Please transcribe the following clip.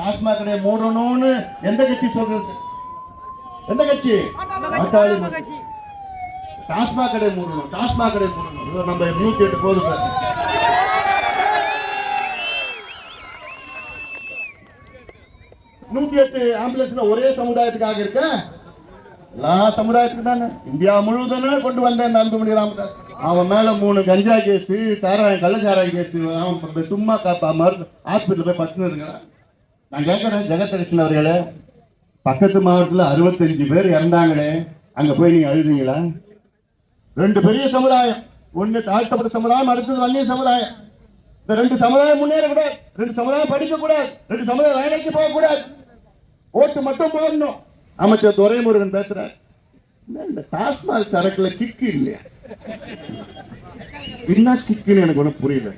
டாஸ்மாக் கடையை மூடணும்னு எந்த கட்சி சொல்றது? எந்த கட்சி? பாட்டாளி டாஸ்மாக் கடை மூடணும், டாஸ்மாக் கடை மூடணும். நம்ம 108 போதும் சார். 108 ஆம்புலன்ஸ்ல ஒரே சமுதாயத்துக்காக இருக்க? எல்லா சமுதாயத்துக்கு தானே, இந்தியா முழுவதும் கொண்டு வந்தேன் அன்புமணி ராமதாஸ். அவன் மேல 3 கஞ்சா கேஸ், கள்ளச்சாராயம் கேஸ். அவன் சும்மா ஹாஸ்பிட்டல் போய் பத்துன்னு இருக்கிறான். நான் கேட்கிறேன் ஜெகதீஷன் அவர்களே, பக்கத்து மாவட்டத்தில் 65 பேர் இறந்தாங்களே, அங்க போய் நீங்க அழுதுங்களா? 2 பெரிய சமுதாயம், ஒண்ணு தாழ்த்தப்பட்ட சமுதாயம், அடுத்தது வன்னிய சமுதாயம். இந்த 2 சமுதாயம் முன்னேறக்கூடாது, 2 சமுதாயம் படிக்க கூடாது, 2 சமுதாயம் வேலைக்கு போக கூடாது, ஓட்டு மட்டும் போடணும். அமைச்சர் துரைமுருகன் பேசுறார், இந்த டாஸ்மாக் சரக்குல கிக்கு இல்லையா? என்ன கிக்குன்னு எனக்கு ஒன்றும் புரியல.